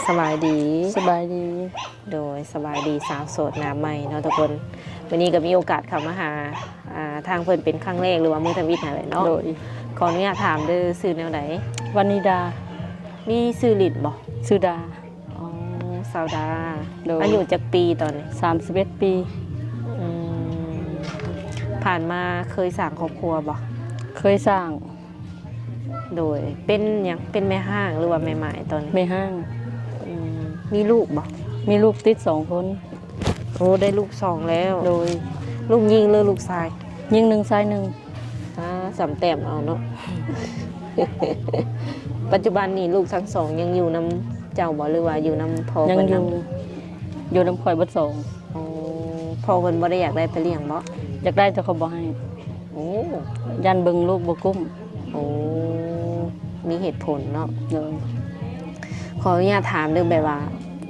สบายดี สบายดีโดยสบายดีสาวโสดหน้าใหม่เนาะทุกคนวันนี้ก็มีโอกาสเข้ามาหาทางเพิ่นเป็นครั้งแรกหรือว่ามือทวิตอะไรเนาะโดยขออนุญาตถามเด้อซื้อแนวไหนวานิดามีซื้อลิดบ่สุดาอ๋อสาวดาโดยอายุจักปีตอนนี้31 ปีอืมผ่านมาเคยสร้างครอบครัวบ่เคยสร้าง โดยเป็นหยังเป็นแม่ห้างหรือว่าแม่หมายตอนนี้ไม่ห้าง มีลูกบ่มีลูกติด2 คนโอ้ได้ลูก2แล้วโดยลูกยิงหรือลูกชายยิง1ชาย1สำแต้มเอาเนาะ ปัจจุบันนี่ลูกทั้งสองยังอยู่น้ำเจ้าบ่หรือว่าอยู่น้ำพ่อยังเพิ่นอยู่น้ำข่อยเบิด2อ๋อพ่อเพิ่นบ่ได้อยากได้ไปเลี้ยงบ่อยากได้แต่เขาบ่ให้โอ้ยันเบิ่งลูกบ่กุ้มโอ้มีเหตุผลเนาะโดยขออนุญาตถามเรื่องแบบว่า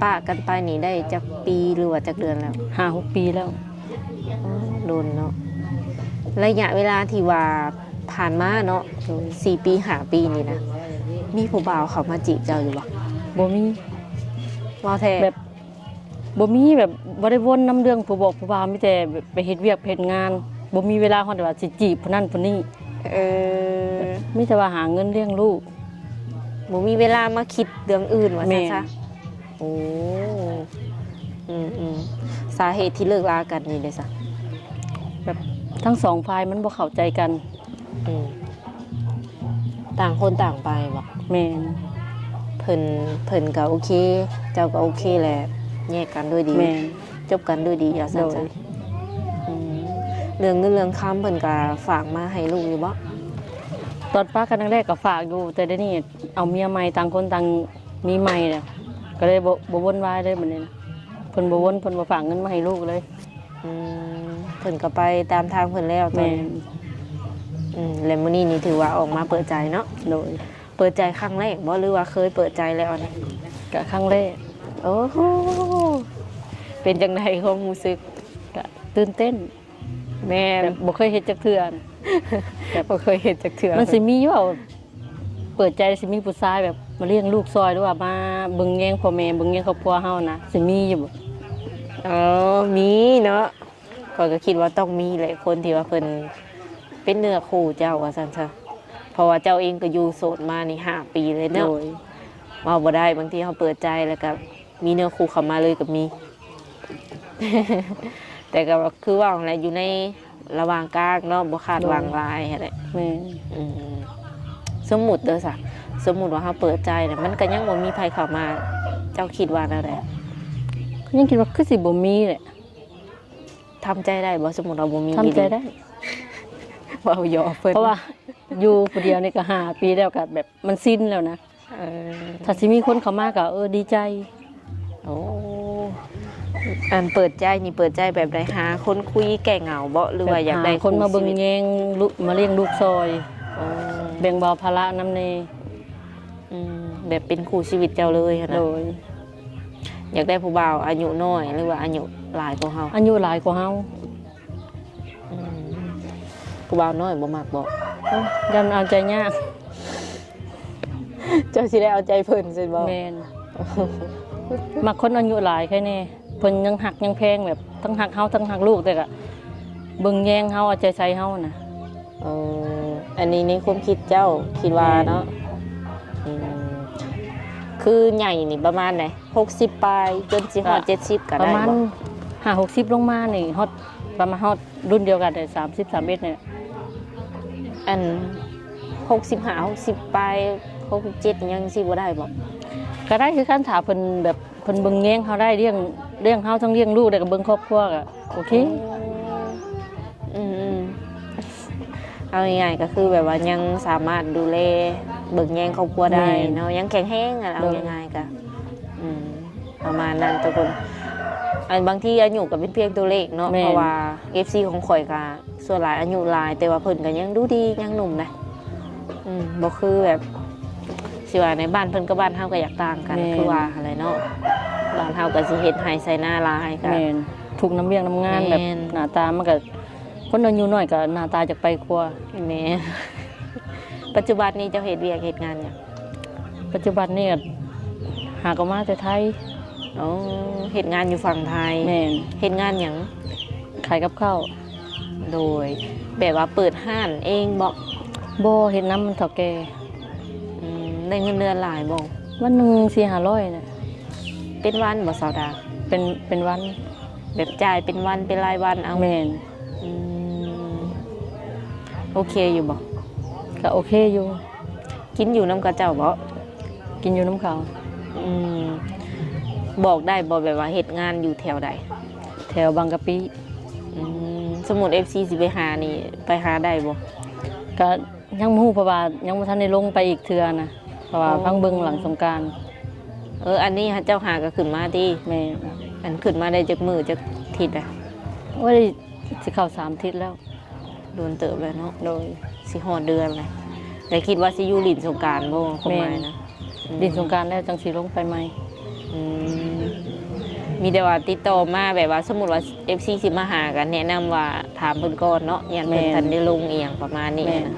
ป้ากันไปนี่ได้จักปีหรือว่าจักเดือนแล้ว 5-6 ปีแล้วโดนเนาะระยะเวลาที่ว่าผ่านมาเนาะ4 ปี5 ปีนี่นะมีผู้บ่าวเขามาจีบเจ้าอยู่บ่บ่มีว่าแท้แบบบ่มีแบบบ่ได้วนน้ำเรื่องผู้บอกผู้บ่าวมีแต่ไปเฮ็ดเวียกเฮ็ดงานบ่มีเวลาฮอดว่าสิจีบผู้นั้นผู้นี้มีแต่ว่าหาเงินเลี้ยงลูกบ่มีเวลามาคิดเรื่องอื่นว่าซั่นซะโอ้สาเหตุที่เลิกลากันนี่ได้ซะแบบทั้ง2ฝ่ายมันบ่เข้าใจกันต่างคนต่างไปบ่แม่นเพิ่นก็โอเคเจ้าก็โอเคแหละแยกกันด้วยดีแม่นจบกันด้วยดีว่าซั่นซะเรื่องเงินเรื่องค้ำเพิ่นก็ฝากมาให้ลูกอยู่บ่ตอนป้ากันแรกก็ฝากอยู่แต่เดี๋ยวนี้เอาเมียใหม่ต่างคนต่างมีใหม่แล้วก็เลยบ่วนวายเลยบัดนี้เพิ่นบ่วนเพิ่นบ่ฝากเงินมาให้ลูกเลยเพิ่นก็ไปตามทางเพิ่นแล้วตอนแล้วมื้อนี้นี่ถือว่าออกมาเปิดใจเนาะโดยเปิดใจครั้งแรกบ่หรือว่าเคยเปิดใจแล้วนี่ก็ครั้งแรกโอ้โหเป็นจังได๋ความรู้สึกก็ตื่นเต้นแม่บ่เคยเฮ็ดจักเทื่อแบบบ่เคยเฮ็ดจักเทื่อมันสิมีอยู่เปิดใจสิมีผู้ชายแบบมาเลี้ยงลูกซอยหรือว่ามาเบิ่งแยงพ่อแม่เบิ่งแยงครอบครัวเฮานะสิมีอยู่บ่มีเนาะข้อยก็คิดว่าต้องมีแหละคนที่ว่าเพิ่นเป็นเนื้อคู่เจ้าว่าซั่นซะเพราะว่าเจ้าเองก็อยู่โสดมานี่5 ปีเลยเนาะว่าบ่ได้บางทีเฮาเปิดใจแล้วก็มีเนื้อคู่เข้ามาเลยก็มี แต่ก็คือว่าอะไรอยู่ในระหว่างกลางเนาะบ่คาดหวังหลายแหละแม่สมมุติเด้อซะสมมุติว่าเฮาเปิดใจน่ะมันก็ยังบ่มีไผเข้ามาเจ้าคิดว่าแนวใดยังคิดว่าคือสิบ่มีแหละทำใจได้บ่สมมุติว่าบ่มีทำใจได้เว้าย่อเพิ่นเพราะว่าอยู่ผู้เดียวนี่ก็5 ปีแล้วก็แบบมันสิ้นแล้วนะถ้าสิมีคนเข้ามาก็ดีใจโอ้อันเปิดใจนี่เปิดใจแบบใดหาคนคุยแก้เหงาบ่หรือว่าอยากได้คนมาเบิ่งแยงลูกมาเลี้ยงลูกซอยแบ่งเบาภาระนำแน่แบบเป็นคู่ชีวิตเจ้าเลยนะโดยอยากได้ผู้บ่าวอายุน้อยหรือว่าอายุหลายกว่าเฮาอายุหลายกว่าเฮาผู้บ่าวน้อยบ่มักบ่ยันเอาใจยากเจ้าสิได้เอาใจเพิ่นซิบ่แม่นมักคนอายุหลายแค่นี้เพิ่นยังหักยังแพงแบบทั้งหักเฮาทั้งหักลูกแต่ก็เบิ่งแยงเฮาเอาใจใส่เฮานะอันนี้ในความคิดเจ้าคิดว่าเนาะคือใหญ่นี่ประมาณไหน60ปลายจนสิฮอด70ก็ได้บ่ประมาณ50-60ลงมานี่ฮอดประมาณฮอดรุ่นเดียวกันได้30-31เนี่ยอัน65-60ปลาย67ยังสิบ่ได้บ่ก็ได้คือการถามเพิ่นแบบเพิ่นเบิ่งแยงเฮาได้เลี้ยงเฮาทั้งเลี้ยงลูกได้ก็เบิ่งครอบครัวก็โอเคเอาง่ายๆก็คือแบบว่ายังสามารถดูแลเบิ่งแยงครอบครัวได้เนาะยังแข็งแรงเอาง่ายๆก็ประมาณนั้นทุกคนอันบางที่อายุก็เป็นเพียงตัวเลขเนาะเพราะว่า FC ของข่อยก็ส่วนหลายอายุหลายแต่ว่าเพิ่นก็ยังดูดียังหนุ่มนะบ่คือแบบสิว่าในบ้านเพิ่นกับบ้านเฮาก็อยากต่างกันคือว่าอะไรเนาะบ้านเฮาก็สิเฮ็ดให้ใส่หน้าลายก็ทุกน้ำเลี้ยงน้ำงานแบบหน้าตามันก็คนอายุน้อยก็หน้าตาจากไปครัวแม่ปัจจุบันนี้เจ้าเฮ็ดเวียกเฮ็ดงานหยัง ปัจจุบันนี่ หาก็มาแต่ไทย อ๋อเฮ็ดงานอยู่ฝั่งไทย แม่น เฮ็ดงานหยัง ขายกับข้าว โดยแบบว่าเปิดห้านเองบ่ บ่เฮ็ดน้ำมันเฒ่าแก่ ได้เงินเดือนหลายบ่ วันหนึง4-500น่ะ เป็นวันบ่สาวดา เป็นวัน แบบจ่ายเป็นวันเป็นรายวันเอา แม่น อืมโอเคอยู่บ่ ก็โอเคอยู่ กินอยู่น้ำกระเจ้าบ่ กินอยู่น้ำเขา อืมบอกได้บ่แบบว่าเฮ็ดงานอยู่แถวใด แถวบางกะปิ สมมุติ FC สิไปหานี่ไปหาได้บ่ ก็ยังบ่ฮู้เพราะว่ายังบ่ทันได้ลงไปอีกเทื่อนะเพราะว่าพังเบิ่งหลังสงกรานต์ อันนี้เจ้าหาก็ขึ้นมาติ แม่ อันขึ้นมาได้จักมื้อจักทิศอ่ะ โอ้ยสิเข้า3ทิศแล้ว โดนเติบแล้วเนาะ โดย สิฮอดเดือนเลยแต่คิดว่าสิอยู่ลิ้นสงกรานต์บ่คง แม่ ไม่นะ ดินสงกรานต์แล้วจังสิลงไปใหม่ อืมมีแต่ว่าติดต่อมาแบบว่าสมมุติว่า FC สิมาหากันแนะนำว่าถามเพิ่นก่อนเนาะอย่างเพิ่นทันได้ลงเอียงประมาณนี้นะ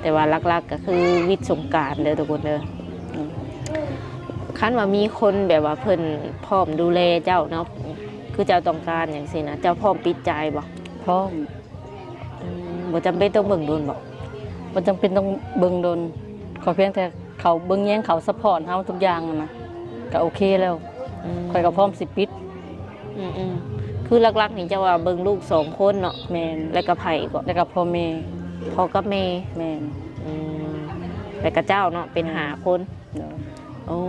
แต่ว่าหลักๆก็คือวิทย์สงกรานต์เด้อทุกคนเด้อ อืม คันว่ามีคนแบบว่าเพิ่นพร้อมดูแลเจ้าเนาะคือเจ้าต้องการอย่างสินะเจ้าพร้อมปิดใจบ่ พร้อม บ่จำเป็นต้องเบิ่งโดนบ่ บ่จำเป็นต้องเบิ่งโดนขอเพียงแต่เขาเบิ่งแย่งเขาซัพพอร์ตเฮาทุกอย่างนั่นนะก็โอเคแล้วข่อยก็พร้อมสิปิด อืมคือหลักๆนี่เจ้าว่าเบิ่งลูก2คนเนาะ แม่น แล้วก็ไผก็ แล้วก็พ่อแม่ พ่อกับแม่ แม่น แล้วก็เจ้าเนาะเป็น5คน เนาะ โอ้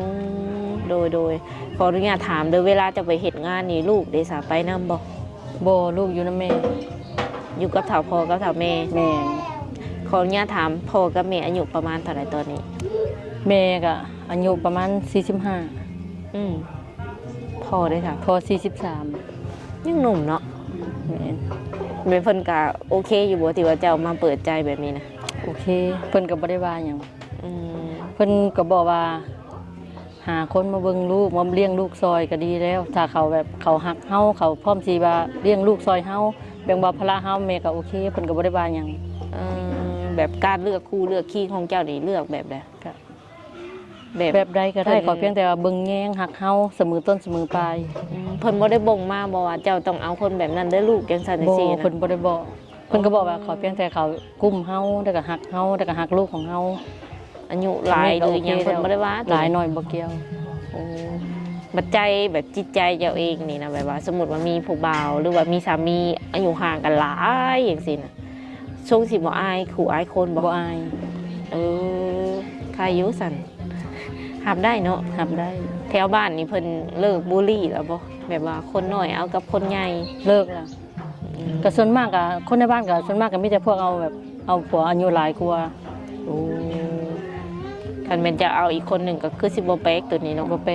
โดยขออนุญาตถามเด้อเวลาจะไปเฮ็ดงานนี่ลูกได้สาไปนำบ่ บ่ลูกอยู่นำแม่ อยู่กับเฒ่าพ่อกับเฒ่าแม่ แม่น ขออนุญาตถามพ่อกับแม่อายุประมาณเท่าไหร่ตอนนี้ แม่ก็อายุประมาณ45 อืมพ่อได้ค่ะ พอ43 ยังหนุ่มเนาะ แม่น เป็นเพิ่นก็โอเคอยู่บ่ที่ว่าเจ้ามาเปิดใจแบบนี้นะ โอเคเพิ่นก็บ่ได้ว่าหยัง อืม เพิ่นก็บอกว่า หาคนมาเบิ่งลูกมาเลี้ยงลูกซอยก็ดีแล้ว ถ้าเขาแบบเขาหักเฮาเขาพร้อมสิว่าเลี้ยงลูกซอยเฮาแบ่งเบาภาระเฮาแม่ก็โอเคเพิ่นก็บ่ได้ว่าหยัง แบบการเลือกคู่เลือกขี้ของเจ้านี่เลือกแบบใด ก็ แบบ แบบใดก็ได้ เพิ่น ขอเพียงแต่ว่าเบิ่งแยงหักเฮาเสมอต้นเสมอปลาย เพิ่นบ่ได้บ่งมาบ่ว่าเจ้าต้องเอาคนแบบนั้นเด้อลูกจังซั่นจัง บ่ ซี่นะ เพิ่นบ่ได้บอกเพิ่นก็บอกว่าขอเพียงแต่เขากุ้มเฮาแล้วก็หักเฮาแล้วก็หักลูกของเฮา อายุหลายหรือหยังเพิ่นบ่ได้ว่า หลายหน่อยบ่เกี่ยว โอ้บัดใจแบบจิตใจเจ้าเองนี่นะแบบว่า สมมุติว่ามีผู้บ่าวหรือว่ามีสามีอายุห่างกันหลายจังซี่น่ะทรงสิบ่อายขู่อายคนบ่ บ่อาย ใครอยู่สั่นหับได้เนาะ หับได้ แถวบ้านนี่เพิ่นเลิกบูลลี่แล้วบ่แบบว่าคนน้อยเอากับคนใหญ่ เลิกแล้วก็ส่วนมากก็คนในบ้านก็ส่วนมากก็มีแต่พวกเอาแบบเอาผัวอายุหลายกว่า โอ้คันแม่นจะเอาอีกคนหนึงก็คือสิบ่แปลกตัวนี้เนาะ บ่แปล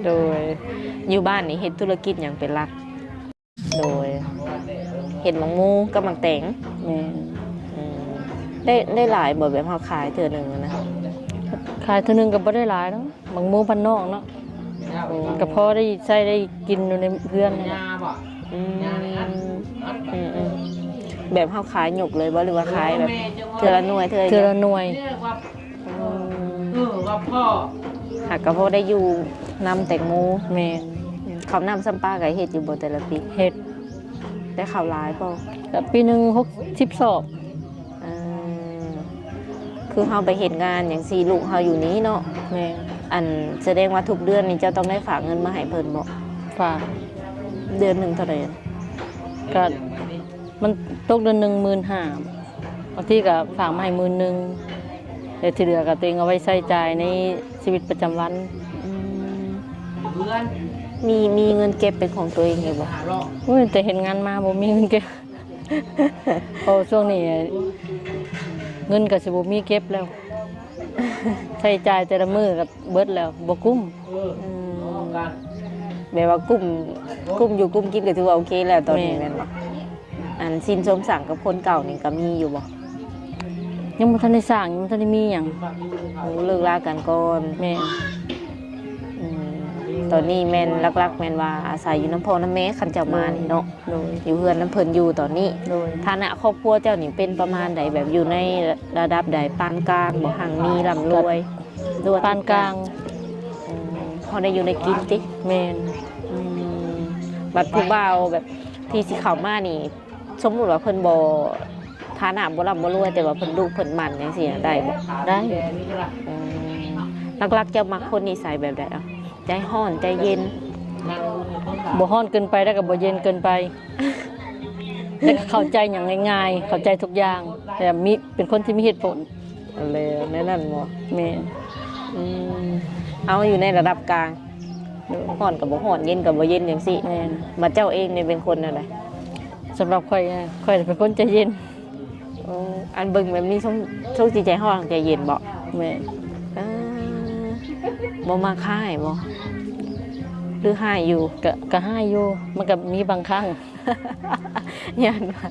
โดยอยู่บ้านนี่เฮ็ดธุรกิจหยังเป็นหลัก โดยเฮ็ดหมักหมูกับหมักแตง แม่น อืมได้หลายบ่แบบเฮาขายเทื่อหนึงอะนะ ขายเท่านึงก็บ่ได้หลายเนาะบางหมู่บ้านนอกเนาะก็พอได้ใช้ได้กินอยู่ในเพื่อนนี่แหละ อืมอืมแบบเฮาขายหยกเลยบ่หรือว่าขายแบบเทื่อละหน่วยเทื่อ เทื่อละหน่วย ว่าพ่อ หากก็พอได้อยู่นำแตงโม แม่น ข้าวนำซ้ำปลาก็เฮ็ดอยู่บ่แต่ละปี เฮ็ด ได้ข้าวหลายบ่ ก็ปีหนึง60สอบ เออคือเฮาไปเฮ็ดงานหยังซี่ลูกเฮาอยู่นี้เนาะ แม่น อันแสดงว่าทุกเดือนนี่เจ้าต้องได้ฝากเงินมาให้เพิ่นบ่ ฝาก เดือนหนึงเท่าไหร่อะ ก็มันตกเดือนหนึ่ง15,000บางทีก็ฝากมาให้10,000แต่ที่เหลือก็ตัวเองเอาไว้ใช้จ่ายในชีวิตประจำวัน อืม เพื่อน มีเงินเก็บเป็นของตัวเองอยู่บ่ หาเลาะ โอ้ยแต่เห็นงานมาบ่มีเงินเก็บ เพราะช่วงนี้เงินก็สิบ่มีเก็บแล้ว ใช้จ่ายแต่ละมื้อก็เบิดแล้วบ่กุ้ม กัน แบบว่ากุ้มอยู่กุ้มกินก็ถือว่าโอเคแล้วตอนนี้แม่นบ่อันสินสมสั่งกับคนเก่านี่ก็มีอยู่บ่ ยังบ่ทันได้สร้างยังบ่ทันได้มีหยัง โอ้เลิกลากันก่อน แม่น อืมตอนนี้แม่นหลักๆแม่นว่าอาศัยอยู่น้ำพ่อน้ำแม่คันเจ้ามานี่เนาะ โดย อยู่เฮือนน้ำเพิ่นอยู่ตอนนี้ โดย ฐานะครอบครัวเจ้านี่เป็นประมาณใดแบบอยู่ในระดับใดปานกลางบ่ห่างมีร่ำรวย ดูว่ ปานกลาง พอได้อยู่ในกินติ แม่น อืมบัดผู้บ่าวแบบที่สิเข้ามานี่ สมมุติว่าเพิ่นบ่ฐานะบ่ร่ำบ่รวยแต่ว่าเพิ่นดุเพิ่นมันจังซี่น่ะได้บ่ ได้ อืมหลักๆเจ้ามักคนนิสัยแบบใดอ่ะใจร้อนใจเย็น บ่ฮ้อนเกินไปแล้วก็บ่เย็นเกินไปแต่ก็เข้าใจอย่างง่ายๆเข้าใจทุกอย่างแต่มีเป็นคนที่มีเหตุผล อะไรแน่นั่นบ่ แม่น อืมเอาอยู่ในระดับกลางร้อนกับบ่ร้อนเย็นกับบ่เย็นจังซี่ แม่น บัดเจ้าเองนี่เป็นคนอะไร สำหรับข่อยนะข่อยเป็นคนใจเย็น อันเบิ่งแบบนี้ช่วงจิตใจร้อนใจเย็นบ่ แม่น อ่าบ่มาค่ายบ่หรือให้อยู่ ก็ให้อยู่มันก็มีบางครั้ง ยันว่า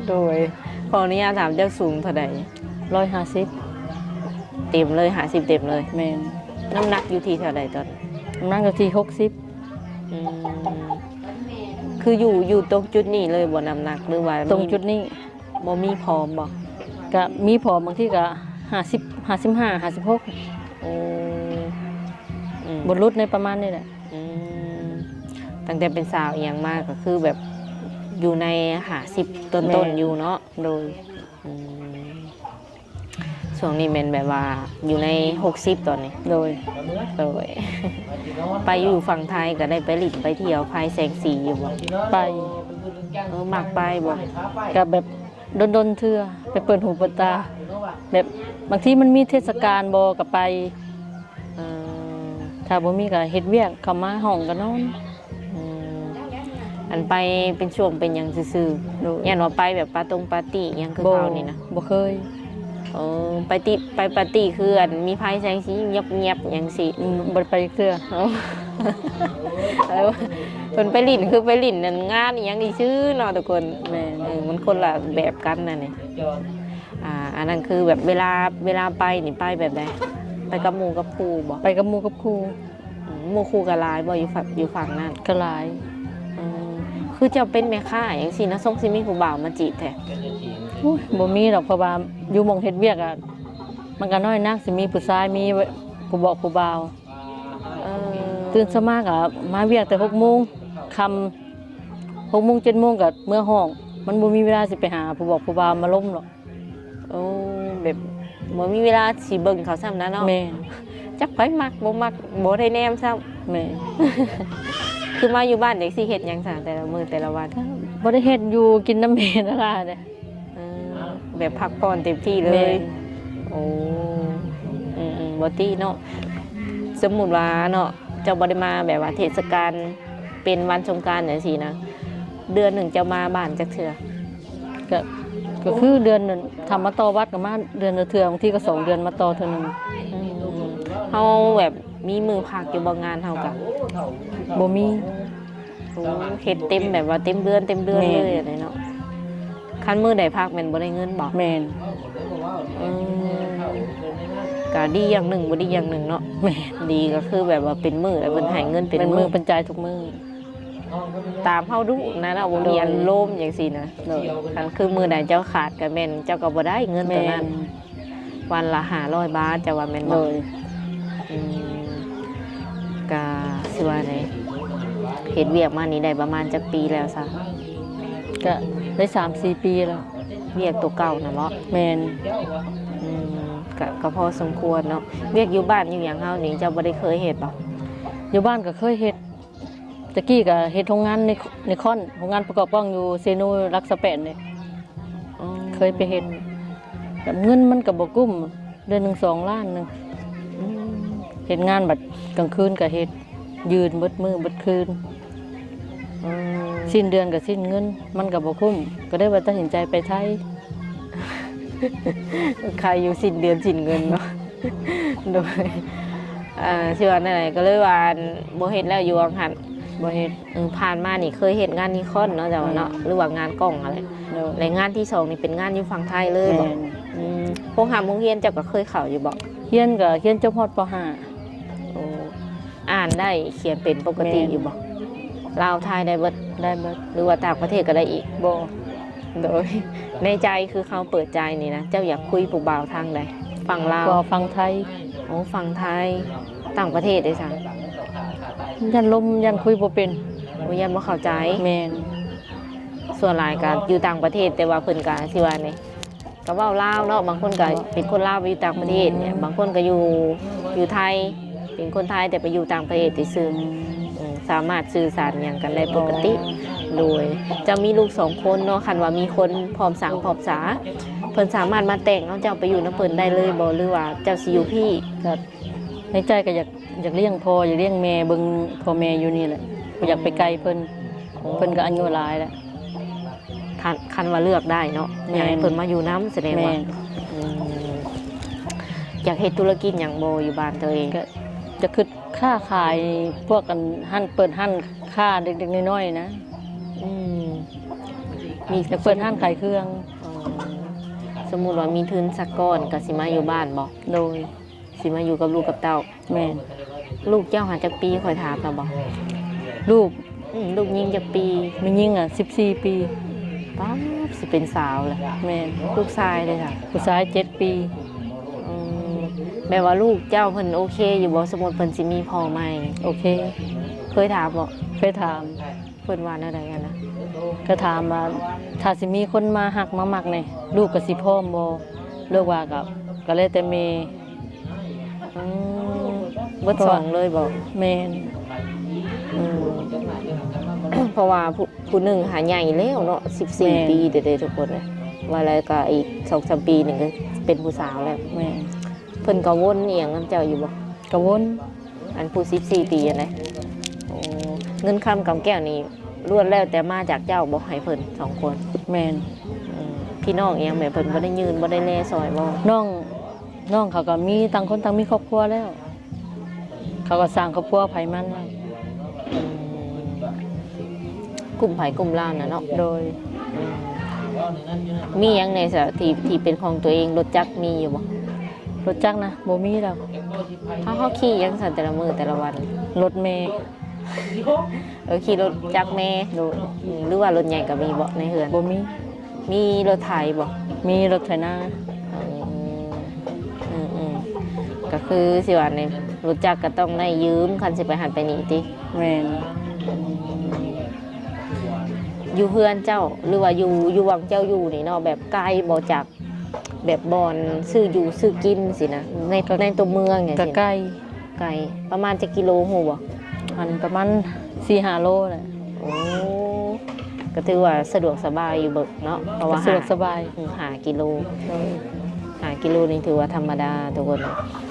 โดยขออนุญาตถามเจ้าสูงเท่าใด 150 เต็มเลย50เต็มเลย แม่น น้ำหนักอยู่ที่เท่าใดตอน น้ำหนักอยู่ที่ อืมคืออยู่ตรงจุดนี้เลยบ่น้ำหนักหรือว่า 60ตรงจุดนี้ บ่มีพร้อมบ่ ก็มีผอมบางที่ก็50 55 56 โอ้อืม บนรุดในประมาณนี้แหละ อืมตั้งแต่เป็นสาวอีหยังมากก็คือแบบอยู่ใน50ต้นๆอยู่เนาะ โดย อืมช่วงนี้เป็นแบบว่าอยู่ใน60ตอนนี้ โดย โดย ไปอยู่ฝั่งไทยก็ได้ไปหลินไปเที่ยวภายแสงสีอยู่บ่ ไป มักไปบ่ กับแบบดนๆเทื่อไปเปิดหูเปิดตา แบบบางทีมันมีเทศกาลบ่ก็ไป เอ่อ ถ้าบ่มีก็เฮ็ดเวียกเข้ามาห้องก็นอน อืมอันไปเป็นช่วงเป็นหยังซื่อ โดย ๆยันว่าไปแบบปาร์ตี้หยังคือ บ่ เขานี่นะ บ่เคย ไปปาร์ตี้คืออันมีไพ่แสงสีเงียบๆหยังสิ บ่ได้ไปเทื่อ แล้วเพิ่นไปหลินคือไปหลินนั่นงานอีหยังนี่ชื่อเนาะทุกคน แม่น มันคนละแบบกันน่ะนี่อันนั้นคือแบบเวลาไปนี่ไปแบบใดไปกับหมู่กับครูบ่ ไปกับหมู่กับครู หมู่ครูกับหลายบ่อยู่ฝั่งนั้น ก็หลาย อืมคือเจ้าเป็นแม่ค้าจังซี่นะส่งสิมีผู้บ่าวมาจีบแท้ โอ้ยบ่มีดอกเพราะว่าอยู่หม่องเฮ็ดเวียกอ่ะมันก็น้อยนักสิมีผู้ชายมีผู้บอกผู้บ่าว เออ ตื่นสมากอ่ะมาเวียกแต่6 โมงค่ำ6 โมง 7 โมงก็เมื่อห้อง มันบ่มีเวลาสิไปหาผู้บอกผู้บ่าวมาล้มหรอก โอ้แบบบ่มีเวลาสิเบิ่งเขาซ้ำนะเนาะ แม่ จักไผมักบ่มักบ่ได้แนมซ้ำ แม่ คือมาอยู่บ้านเด็กสิเฮ็ดหยังซะแต่ละมื้อแต่ละวัน บ่ได้เฮ็ดอยู่กินน้ำแม่นั่นล่ะเด้ เออแบบพักผ่อนเต็มที่เล แม่ ย โอ้บ่ตีเนาะสมมุติว่าเนาะเจ้าบ่ได้มาแบบว่าเทศกาลเป็นวันสงกรานต์จังซี่นะเดือนหนึ่งเจ้ามาบ้านจักเทื่อ ก็ก็คือเดือนนึงทำมาต่อวัดก็มาเดือนละเทื่อบางทีก็2 เดือนมาต่อเทื่อนึง อืมเฮาแบบมีมือพักอยู่บ่งานเฮาก็ บ่มี โอ้เฮ็ดเต็มแบบว่าเต็มเดือน แม่ เลยอะไรเนาะคันมื้อใดพักแม่นบ่ได้เงินบ่ แม่น อืมก็ดีอย่างหนึ่งบ่ดีอย่างหนึ่งเนาะ แม่น ดีก็คือแบบว่าเป็นมื้อแล้วเพิ่นให้เงินเป็น เป็น มื้ มื อ อเป็นจ่ายทุกมื้อ ตามเฮาดุนะเนาะบ่มีอันโลมจังซี่นะ โดย คันคือมื้อใดเจ้าขาดก็แม่นเจ้าก็บ่ได้เงินตัว แม่ นั้น น วันละ500 บาทจะว่าแม่น โด บ่ ย อืมก็สิว่าไดเฮ็ดเวียกมานี่ได้ประมาณจักปีแล้วซะ ก็ได้ 3-4 ปีแล้ว เวียกตัวเก่าน่ะบ่ แม่น อืมก็พอสมควรเนาะเวียกอยู่บ้านอยู่หยังเฮานี่เจ้าบ่ได้เคยเฮ็ดบ่ อยู่บ้านก็เคยเฮ็ดตะกี้ก็เฮ็ดโรงงานในคอนโรงงานประกอบกล้องอยู่เซโนรักสะแปนนี่ อ๋อ เคยไปเฮ็ดแบบเงินมันก็บ่กุ้มเดือนหนึง2 ล้านหนึง อืม เฮ็ดงานบัดกลางคืนก็เฮ็ดยืนเบิดมื้อเบิดคืน อืม สิ้นเดือนก็สิ้นเงิน มันก็บ่คุ้มก็ได้ว่าตัดสินใจไปไทย ใครอยู่สิ้นเดือนสิ้นเงินเนาะ โดยชื่อว่านั่นแหละก็เลยว่าบ่เฮ็ดแล้วอยู่วังหัน บ่เฮ็ด ผ่านมานี่เคยเฮ็ดงานนิคอนเนาะแต่ว่าเนาะหรือว่างานกล้องอะไร โดย และงานที่สองนี่เป็นงานอยู่ฝั่งไทยเลยบ่ แม่น โรงหามโรงเรียนเจ้าก็เคยเข้าอยู่บ่ เฮียนก็เฮียนจบฮอดป โอ้อ่านได้เขียนเป็นปกติอยู่บ่ลาวไทยได้เบิด .5 ได้เบิด หรือว่าต่างประเทศก็ได้อีก บ่ โดยในใจคือเขาเปิดใจนี่นะเจ้าอยากคุยผู้บ่าวทางใดฝั่งลาว ก็ฟังไทย ฟ โอ้ฝั่งไทยต่างประเทศได้สั่ง ยันลมยันคุยบ่เป็น โอ้ยันบ่เข้าใจ แม่น ส่วนหลายก็อยู่ต่างประเทศแต่ว่าเพิ่นก็สิว่านี่ก็เว้าลาวเนาะบางคนก็เป็นคนลาวไปอยู่ต่างประเทศเนี่ยบางคนก็อยู่ไทยเป็นคนไทยแต่ไปอยู่ต่างประเทศซื่อๆสามารถสื่อสารหยังกันได้ปกติโดยจะมีลูก2คนเนาะคันว่ามีคนพร้อมสังพร้อมษาเพิ่นสามารถมาแต่งเอาเจ้าไปอยู่นำเพิ่นได้เลยบ่หรือว่าเจ้าสิอยู่พี่ ก็ในใจก็อยากเลี้ยงพ่ออยากเลี้ยงแม่เบิ่งพ่อแม่อยู่นี่แหละบ่อยากไปไกลเพิ่นก็อายุหลายแล้ว คันว่าเลือกได้เนาะอยากให้เพิ่นมาอยู่น้ำแสดงว่า แม่น อยากเฮ็ดธุรกิจหยังบ่อยู่บ้านตัวเอง ก็จะคิดค่าขายพวกกันหั่นเปิดหั่นค่าเด็กๆน้อยๆนะ อืม จะเปิดหั่นขายเครื่อง อ๋อสมมุติว่ามีทุนสักก้อนก็สิมาอยู่บ้านบ่ โดย สิมาอยู่กับลูกกับเต้า แม่น ลูกเจ้าหาจักปีค่อยถามแล้วบ่ ลูก ลูกยิงจักปี มียิ่ง14 ปี ป๊าบสิเป็นสาวแล้ว แม่น ลูกชายเลยค่ะ ผู้ชาย7 ปี อืมแม่ว่าลูกเจ้าเพิ่นโอเคอยู่บ่สมมุติเพิ่นสิมีพ่อใหม่ โอเค เคยถามบ่ เคยถาม เพิ่นว่าแนวใดกันนะ ก็ถามว่าถ้าสิมีคนมาหักมามักนี่ลูกก็สิพร้อมบ่เลือกว่าก็เลยแต่แม่ อืมเบิดสองเลยบ่ แม่น อืม เพราะว่าผู้หนึ่งหาใหญ่แล้วเนาะ14 ปีเด็ดๆทุกคนเลยว่าแล้วก็อีก2-3 ปีหนึ่งก็เป็นผู้สาวแล้ว แม่น เพิ่นก็วนเอียงนำเจ้าอยู่บ่ กระวน อันผู้14 ปีอันไหนโอ้เงินคำกำแก้วนี่ล้วนแล้วแต่มาจากเจ้าบ่ให้เพิ่น2 คน แม่น พี่น้องเอียงแม่เพิ่นบ่ได้ยืนบ่ได้แลซอยบ่ น้องเขาก็มีต่างคนต่างมีครอบครัวแล้ว เขาก็สร้างครอบครัวไผมันแล้ว อืมกลุ่มไผกลุ่มลาวน่ะเนาะ โดย มีหยังในสถานที่เป็นของตัวเองรถจักรมีอยู่บ่ รถจักรนะบ่มีแล้ว เฮาขี่หยังซั่นแต่ละมื้อแต่ละวัน รถเมล์ ขี่รถจักรแม่ โดย หรือว่ารถใหญ่ก็มีบ่ในเฮือน บ่มี มีรถไถบ่ มีรถไถนา ก็คือสิว่าในรถจักรก็ต้องได้ยืมคันสิไปหันไปนี่ติ แม่น อยู่เฮือนเจ้าหรือว่าอยู่วังเจ้าอยู่นี่เนาะแบบไกลบ่จากแบบบอนซื้ออยู่ซื้อกินสินะในตัวเมืองไง ก็ใกล้ ไกลประมาณจะกิโลฮู้บ่ อันประมาณ 4-5 โลแหละ โอ้ก็ถือว่าสะดวกสบายอยู่เบิกเนาะเพราะว่า สะดวกสบาย หากิโล โดย หากิโลนี่ถือว่าธรรมดาทุกคน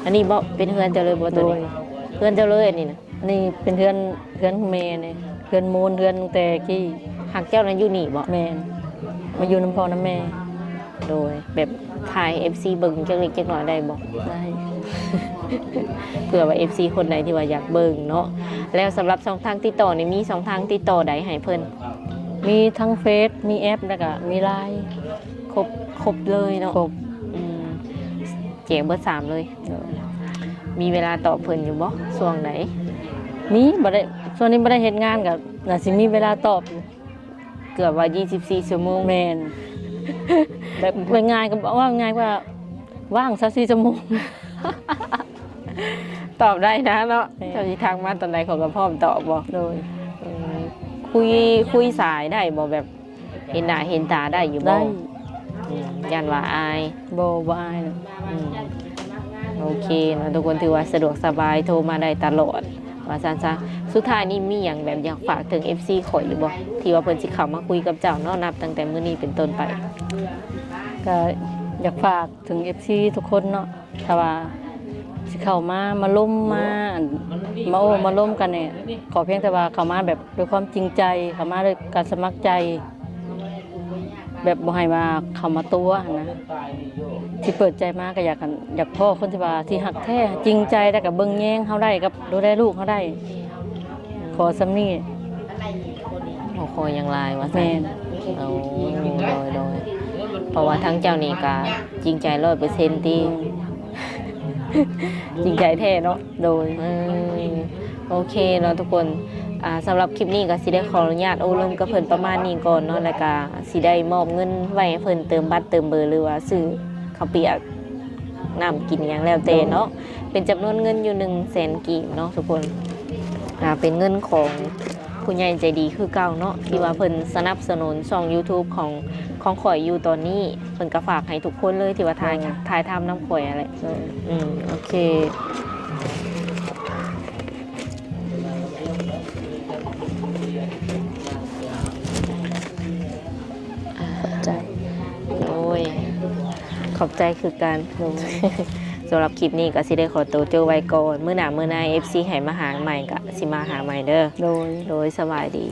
อันนี้บ่เป็นเฮือนเจ้าเลยบ่ตัว โดย นี้เฮือนเจ้าเลยอันนี้นะ นี่เป็นเพื่อนเมย์นี่เพื่อนมูลเพื่อนแต่กี้ หักเจ้านั้นอยู่นี่บ่ แม่นมาอยู่น้ำพ่อน้ำแม่ โดยแบบถ่าย FC เบิ่งจักเล็กจักน้อยได้บ่ ได้ เผื่อว่า FC คนใดที่ว่าอยากเบิ่งเนาะแล้วสำหรับช่องทางติดต่อนี่มีช่องทางติดต่อใดให้เพิ่น มีทั้งเฟซมีแอปแล้วก็มีไลน์ ครบเลยเนาะ ครบ อืมแจกเบอร์3เลย มีเวลาตอบเพิ่นอยู่บ่ช่วงไหน มีบ่ได้ส่วนนี้บ่ได้เฮ็ดงานก็น่าสิมีเวลาตอบอยู่ เกือบว่า24ชั่วโมง แม่น แบบเป็นงานก็บอกว่าง่ายกว่าว่าง24ชั่วโมง ตอบได้นะเนาะ แม่ เจ้าสิทางมาตอนใดเขาก็พร้อมตอบบ่ โดย อืมคุยสายได้บ่แบบเห็นหน้าเห็นตาได้อยู่บ่ ได้ ยันว่าอาย บ่อายนะ อืมโอเคนะทุกคนถือว่าสะดวกสบายโทรมาได้ตลอดว่าซั่นซะสุดท้ายนี่มีอย่างแบบอยากฝากถึง FC ข่อยอยู่บ่ที่ว่าเพิ่นสิเข้ามาคุยกับเจ้าเนาะนับตั้งแต่มื้อนี้เป็นต้นไป ก็อยากฝากถึง FC ทุกคนเนาะถ้าว่าสิเข้ามาล้มมามาล้มกันเนี่ยขอเพียงแต่ว่าเข้ามาแบบด้วยความจริงใจเข้ามาด้วยการสมัครใจ แบบบ่ให้ว่าเข้ามาตัวหั้นนะที่เปิดใจมาก็อยากพ่อคนที่ว่าที่หักแท้จริงใจแล้วก็เบิ่งแยงเฮาได้กับดูแลลูกเฮาได้ขอสำนี้ บ่คอยอย่างไรว่าซั่ แม่ น น เอาโดยเพราะว่าทั้งเจ้านี่ก็จริงใจ 100% ติจริงใจแท้เนาะ โดย โอเคเนาะทุกคนสำหรับคลิปนี้ก็สิได้ขออนุญาตโอ้ลมกับเพิ่นประมาณนี้ก่อนเนาะแล้วก็สิได้มอบเงินไว้ให้เพิ่นเติมบัตรเติมเบอร์หรือว่าซื้อข้าวเปียกน้ำกินอย่างแล้วแต่เนาะ เป็นจำนวนเงินอยู่100,000กีบเนาะทุกคนเป็นเงินของผู้ใหญ่ใจดีคือเก่าเนาะที่ว่าเพิ่นสนับสนุนช่อง YouTube ของข่อยอยู่ตอนนี้เพิ่นก็ฝากให้ทุกคนเลยที่ว่าถ่ายทำน้ำข่อยอะไรโอเคใจ โอ้ยขอบใจคือการ สำหรับคลิปนี้ก็สิได้ขอตัวเจอไว้ก่อนมื้อหน้าFC ให้มาหาใหม่ก็สิมาหาใหม่เด้อโดยสบายดี